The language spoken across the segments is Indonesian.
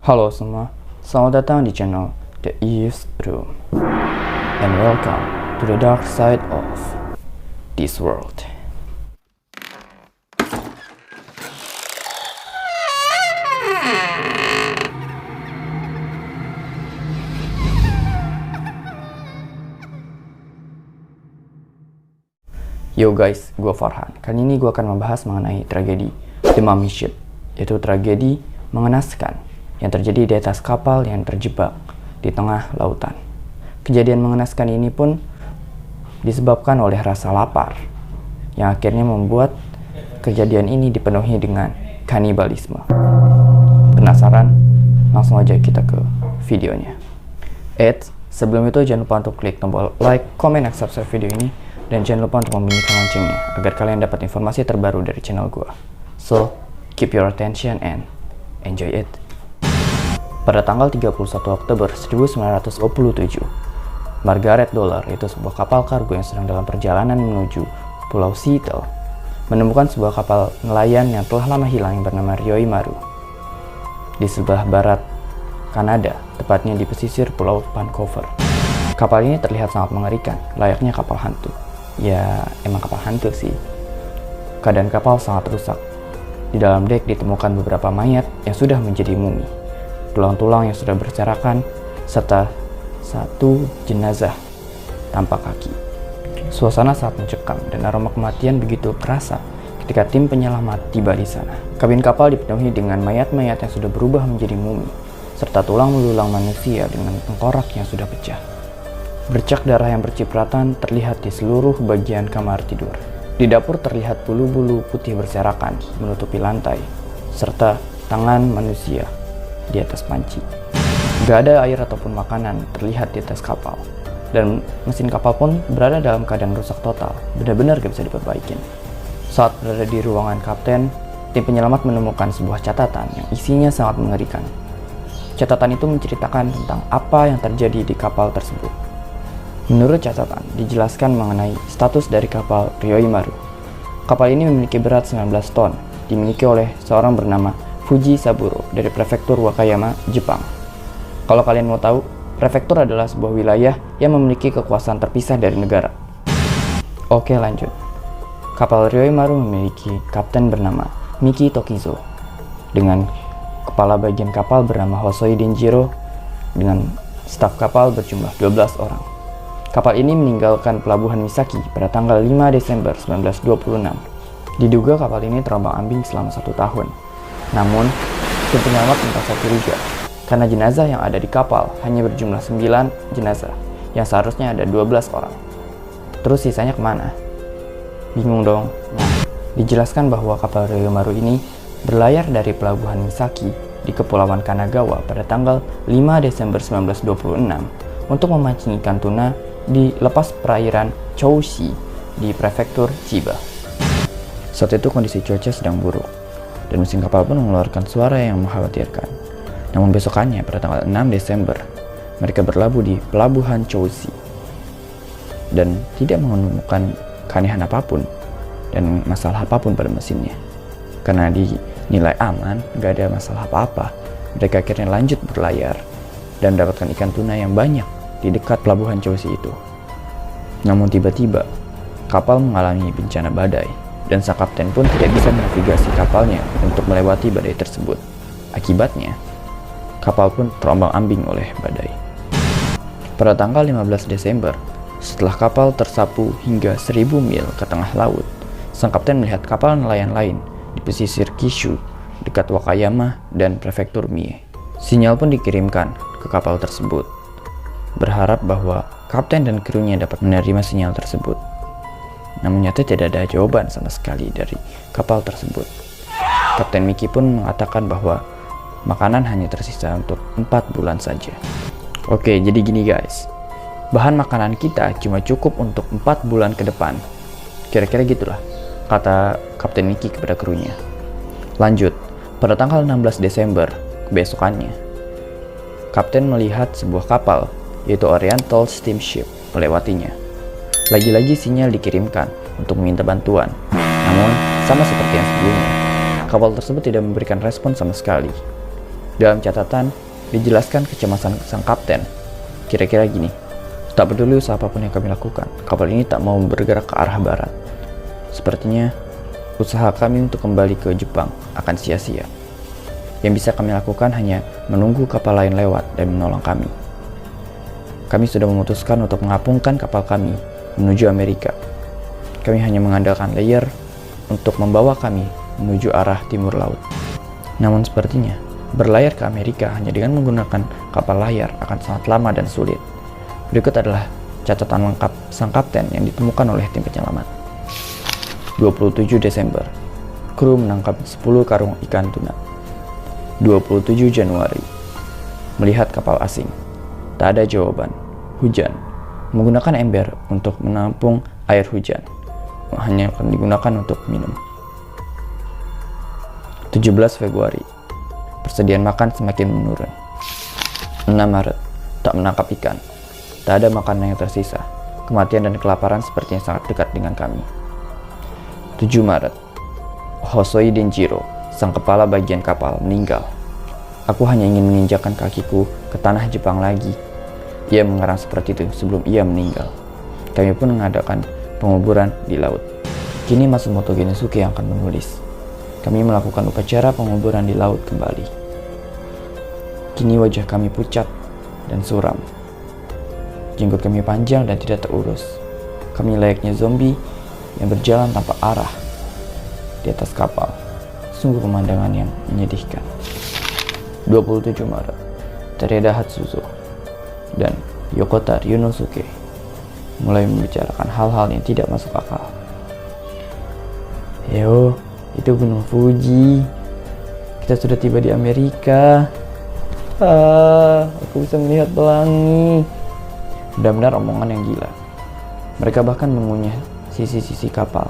Halo semua, selamat datang di channel The Eve's Room and welcome to the dark side of this world. Yo guys, gue Farhan. Kali ini gue akan membahas mengenai tragedi The Mummy Ship, yaitu tragedi mengenaskan yang terjadi di atas kapal yang terjebak di tengah lautan. Kejadian mengenaskan ini pun disebabkan oleh rasa lapar, yang akhirnya membuat kejadian ini dipenuhi dengan kanibalisme. Penasaran? Langsung aja kita ke videonya. Sebelum itu jangan lupa untuk klik tombol like, comment, dan subscribe video ini. Dan jangan lupa untuk membunyikan loncengnya agar kalian dapat informasi terbaru dari channel gue. So, keep your attention and enjoy it. Pada tanggal 31 Oktober 1927, Margaret Dollar, yaitu sebuah kapal kargo yang sedang dalam perjalanan menuju Pulau Seattle, menemukan sebuah kapal nelayan yang telah lama hilang yang bernama Ryoimaru di sebelah barat Kanada, tepatnya di pesisir Pulau Vancouver. Kapal ini terlihat sangat mengerikan, layaknya kapal hantu. Ya, emang kapal hantu sih. Keadaan kapal sangat rusak. Di dalam dek ditemukan beberapa mayat yang sudah menjadi mumi, tulang-tulang yang sudah berserakan, serta satu jenazah tanpa kaki. Suasana sangat mencekam dan aroma kematian begitu terasa ketika tim penyelamat tiba di sana. Kabin kapal dipenuhi dengan mayat-mayat yang sudah berubah menjadi mumi, serta tulang belulang manusia dengan tengkorak yang sudah pecah. Bercak darah yang bercipratan terlihat di seluruh bagian kamar tidur. Di dapur terlihat bulu-bulu putih berserakan menutupi lantai, serta tangan manusia di atas panci. Gak ada air ataupun makanan terlihat di atas kapal, dan mesin kapal pun berada dalam keadaan rusak total, benar-benar gak bisa diperbaikin. Saat berada di ruangan kapten, tim penyelamat menemukan sebuah catatan yang isinya sangat mengerikan. Catatan itu menceritakan tentang apa yang terjadi di kapal tersebut. Menurut catatan, dijelaskan mengenai status dari kapal Ryoimaru. Kapal ini memiliki berat 19 ton, dimiliki oleh seorang bernama Fuji Saburo dari prefektur Wakayama, Jepang. Kalau kalian mau tahu, prefektur adalah sebuah wilayah yang memiliki kekuasaan terpisah dari negara. Oke, lanjut. Kapal Ryoimaru memiliki kapten bernama Miki Tokizo, dengan kepala bagian kapal bernama Hosoi Denjiro, dengan staf kapal berjumlah 12 orang. Kapal ini meninggalkan pelabuhan Misaki pada tanggal 5 Desember 1926. Diduga kapal ini terombang-ambing selama 1 tahun. Namun, tim penyelamat merasa curiga karena jenazah yang ada di kapal hanya berjumlah 9 jenazah, yang seharusnya ada 12 orang. Terus sisanya kemana? Bingung dong. Nah, dijelaskan bahwa kapal Ryoimaru ini berlayar dari pelabuhan Misaki di Kepulauan Kanagawa pada tanggal 5 Desember 1926 untuk memancing ikan tuna di lepas perairan Choushi di prefektur Chiba. Saat itu kondisi cuaca sedang buruk dan mesin kapal pun mengeluarkan suara yang mengkhawatirkan. Namun besokannya pada tanggal 6 Desember, mereka berlabuh di pelabuhan Choushi dan tidak menemukan keanehan apapun dan masalah apapun pada mesinnya. Karena dinilai aman, gak ada masalah apa-apa, mereka akhirnya lanjut berlayar dan mendapatkan ikan tuna yang banyak di dekat pelabuhan Choushi itu. Namun tiba-tiba, kapal mengalami bencana badai, dan sang kapten pun tidak bisa menavigasi kapalnya untuk melewati badai tersebut. Akibatnya, kapal pun terombang-ambing oleh badai. Pada tanggal 15 Desember, setelah kapal tersapu hingga 1000 mil ke tengah laut, sang kapten melihat kapal nelayan lain di pesisir Kishu, dekat Wakayama dan prefektur Mie. Sinyal pun dikirimkan ke kapal tersebut, berharap bahwa kapten dan krunya dapat menerima sinyal tersebut. Namun nyata tidak ada jawaban sama sekali dari kapal tersebut. Kapten Miki pun mengatakan bahwa makanan hanya tersisa untuk 4 bulan saja. Oke, jadi gini guys. Bahan makanan kita cuma cukup untuk 4 bulan ke depan. Kira-kira gitulah, kata Kapten Miki kepada krunya. Lanjut, pada tanggal 16 Desember, kebesokannya, kapten melihat sebuah kapal, yaitu Oriental Steamship, melewatinya. Lagi-lagi sinyal dikirimkan untuk meminta bantuan. Namun, sama seperti yang sebelumnya, kapal tersebut tidak memberikan respon sama sekali. Dalam catatan, dijelaskan kecemasan sang kapten. Kira-kira gini, tak peduli usaha apapun yang kami lakukan, kapal ini tak mau bergerak ke arah barat. Sepertinya, usaha kami untuk kembali ke Jepang akan sia-sia. Yang bisa kami lakukan hanya menunggu kapal lain lewat dan menolong kami. Kami sudah memutuskan untuk mengapungkan kapal kami menuju Amerika. Kami hanya mengandalkan layar untuk membawa kami menuju arah timur laut. Namun sepertinya, berlayar ke Amerika hanya dengan menggunakan kapal layar akan sangat lama dan sulit. Berikut adalah catatan lengkap sang kapten yang ditemukan oleh tim penyelamat. 27 Desember, kru menangkap 10 karung ikan tuna. 27 Januari, melihat kapal asing. Tak ada jawaban. Hujan. Menggunakan ember untuk menampung air hujan. Hanya akan digunakan untuk minum. 17 Februari, persediaan makan semakin menurun. 6 Maret, tak menangkap ikan. Tak ada makanan yang tersisa. Kematian dan kelaparan sepertinya sangat dekat dengan kami. 7 Maret, Hosoi Denjiro, sang kepala bagian kapal, meninggal. Aku hanya ingin menginjakkan kakiku ke tanah Jepang lagi. Ia mengarang seperti itu sebelum ia meninggal. Kami pun mengadakan penguburan di laut. Kini Matsumoto Genosuke yang akan menulis. Kami melakukan upacara penguburan di laut kembali. Kini wajah kami pucat dan suram. Jenggot kami panjang dan tidak terurus. Kami layaknya zombie yang berjalan tanpa arah di atas kapal. Sungguh pemandangan yang menyedihkan. 27 Maret, Tereda Hatsuzo dan Yokota Ryunosuke mulai membicarakan hal-hal yang tidak masuk akal. Yo, itu Gunung Fuji. Kita sudah tiba di Amerika. Aku bisa melihat pelangi. Benar-benar omongan yang gila. Mereka bahkan mengunyah sisi-sisi kapal.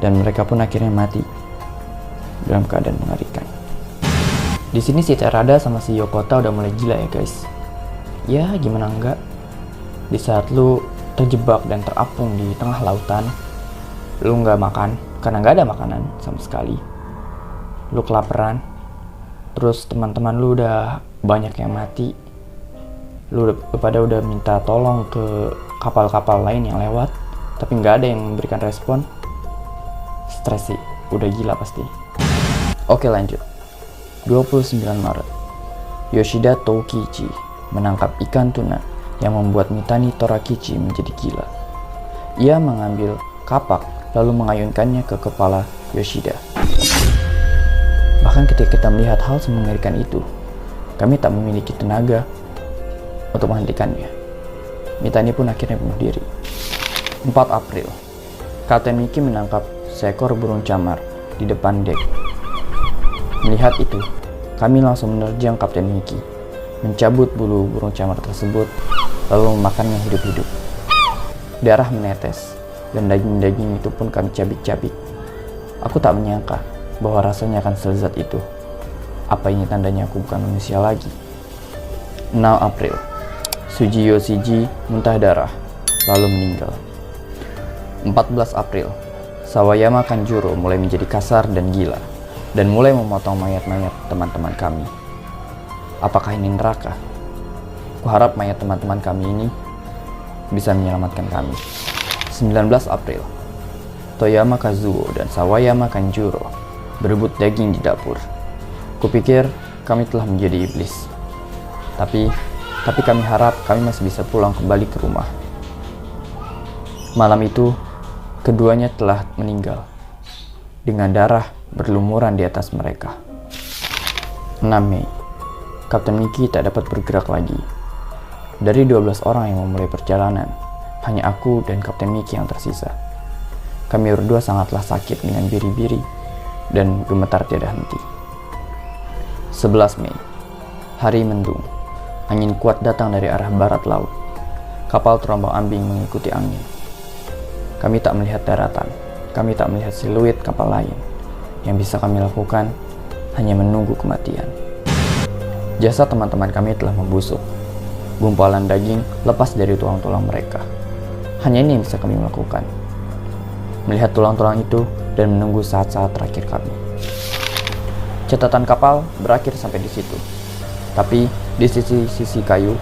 Dan mereka pun akhirnya mati dalam keadaan mengerikan. Di sini si Terada sama si Yokota udah mulai gila ya guys. Ya gimana enggak, di saat lu terjebak dan terapung di tengah lautan, lu nggak makan karena nggak ada makanan sama sekali, lu kelaparan, terus teman-teman lu udah banyak yang mati, lu udah minta tolong ke kapal-kapal lain yang lewat, tapi nggak ada yang memberikan respon. Stres sih, udah gila pasti. Oke lanjut. 29 Maret, Yoshida Toukichi menangkap ikan tuna yang membuat Mitani Torakichi menjadi gila. Ia mengambil kapak lalu mengayunkannya ke kepala Yoshida. Bahkan ketika kita melihat hal semengerikan itu, kami tak memiliki tenaga untuk menghentikannya. Mitani pun akhirnya bunuh diri. 4 April, Kapten Miki menangkap seekor burung camar di depan dek. Melihat itu, kami langsung menerjang Kapten Miki, mencabut bulu burung camar tersebut, lalu memakannya hidup-hidup. Darah menetes, dan daging-daging itu pun kami cabik-cabik. Aku tak menyangka bahwa rasanya akan selezat itu. Apa ini tandanya aku bukan manusia lagi? 6 April, Suji Yoshiji muntah darah, lalu meninggal. 14 April, Sawayama Kanjuro mulai menjadi kasar dan gila, dan mulai memotong mayat-mayat teman-teman kami. Apakah ini neraka? Kuharap mayat teman-teman kami ini bisa menyelamatkan kami. 19 April, Toyama Kazuo dan Sawayama Kanjuro berebut daging di dapur. Kupikir kami telah menjadi iblis. Tapi kami harap kami masih bisa pulang kembali ke rumah. Malam itu, keduanya telah meninggal dengan darah berlumuran di atas mereka. 6 Mei, Kapten Miki tak dapat bergerak lagi. Dari 12 orang yang memulai perjalanan, hanya aku dan Kapten Miki yang tersisa. Kami berdua sangatlah sakit dengan biri-biri dan gemetar tiada henti. 11 Mei, hari mendung. Angin kuat datang dari arah barat laut. Kapal terombang-ambing mengikuti angin. Kami tak melihat daratan. Kami tak melihat siluet kapal lain. Yang bisa kami lakukan hanya menunggu kematian. Jasad teman-teman kami telah membusuk. Gumpalan daging lepas dari tulang-tulang mereka. Hanya ini yang bisa kami lakukan. Melihat tulang-tulang itu dan menunggu saat-saat terakhir kami. Catatan kapal berakhir sampai di situ. Tapi di sisi kayu,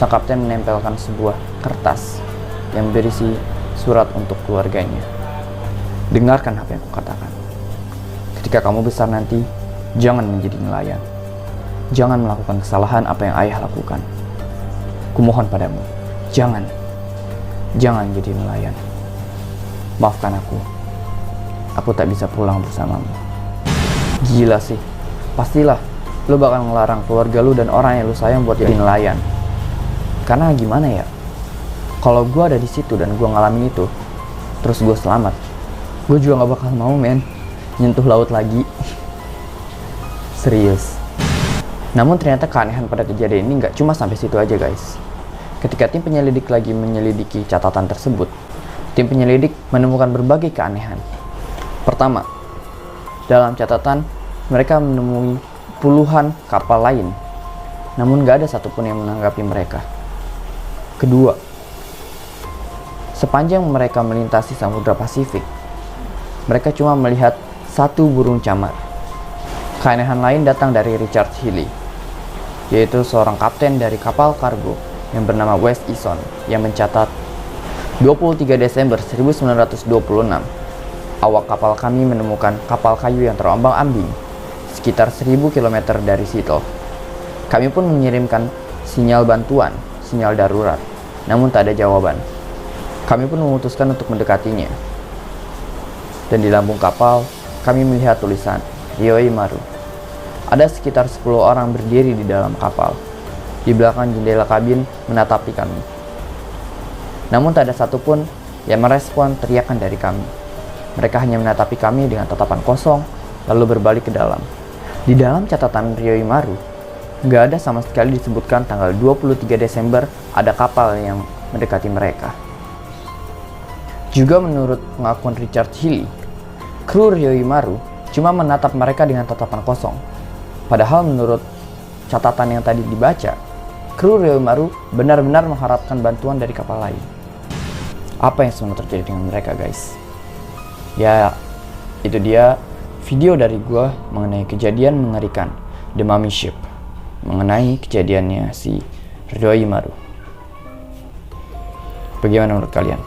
sang kapten menempelkan sebuah kertas yang berisi surat untuk keluarganya. Dengarkan apa yang kukatakan. Ketika kamu besar nanti, jangan menjadi nelayan. Jangan melakukan kesalahan apa yang ayah lakukan. Kumohon padamu, jangan jadi nelayan. Maafkan aku tak bisa pulang bersamamu. Gila sih, pastilah lu bakal ngelarang keluarga lu dan orang yang lu sayang buat jadi nelayan. Karena gimana ya, kalau gue ada di situ dan gue ngalamin itu, terus gue selamat, gue juga gak bakal mau nyentuh laut lagi. Serius. Namun ternyata keanehan pada kejadian ini gak cuma sampai situ aja guys. Ketika tim penyelidik lagi menyelidiki catatan tersebut, tim penyelidik menemukan berbagai keanehan. Pertama, dalam catatan mereka menemui puluhan kapal lain, namun gak ada satupun yang menanggapi mereka. Kedua, sepanjang mereka melintasi Samudra Pasifik, mereka cuma melihat satu burung camar. Keanehan lain datang dari Richard Healy, yaitu seorang kapten dari kapal kargo yang bernama West Ison yang mencatat 23 Desember 1926, awak kapal kami menemukan kapal kayu yang terombang-ambing sekitar 1000 km dari Seattle. Kami pun mengirimkan sinyal bantuan, sinyal darurat, namun tak ada jawaban. Kami pun memutuskan untuk mendekatinya. Dan di lambung kapal, kami melihat tulisan Ryoi Maru. Ada sekitar 10 orang berdiri di dalam kapal. Di belakang jendela kabin menatapi kami. Namun tak ada satupun yang merespon teriakan dari kami. Mereka hanya menatapi kami dengan tatapan kosong, lalu berbalik ke dalam. Di dalam catatan Ryoi Maru, nggak ada sama sekali disebutkan tanggal 23 Desember ada kapal yang mendekati mereka. Juga menurut pengakuan Richard Healy, kru Ryoi Maru cuma menatap mereka dengan tatapan kosong. Padahal menurut catatan yang tadi dibaca, kru Ryoi Maru benar-benar mengharapkan bantuan dari kapal lain. Apa yang sebenarnya terjadi dengan mereka guys? Ya, itu dia video dari gua mengenai kejadian mengerikan The Mummy Ship, mengenai kejadiannya si Ryoi Maru. Bagaimana menurut kalian?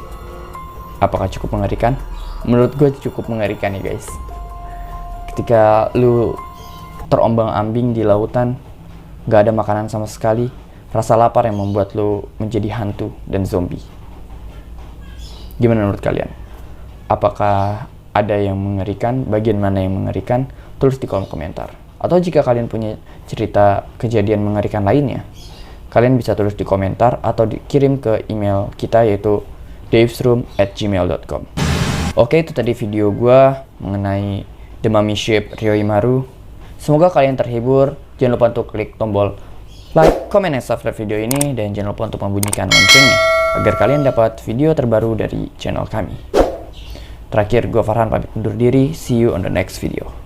Apakah cukup mengerikan? Menurut gue cukup mengerikan ya guys. Ketika lu terombang-ambing di lautan, gak ada makanan sama sekali, rasa lapar yang membuat lu menjadi hantu dan zombie. Gimana menurut kalian? Apakah ada yang mengerikan? Bagian mana yang mengerikan? Tulis di kolom komentar. Atau jika kalian punya cerita kejadian mengerikan lainnya, kalian bisa tulis di komentar atau dikirim ke email kita yaitu davesroom@gmail.com. Oke, itu tadi video gue mengenai The Mummy Ship Ryoi Maru. Semoga kalian terhibur. Jangan lupa untuk klik tombol like, comment, dan subscribe video ini. Dan jangan lupa untuk membunyikan loncengnya agar kalian dapat video terbaru dari channel kami. Terakhir, gue Farhan pamit undur diri. See you on the next video.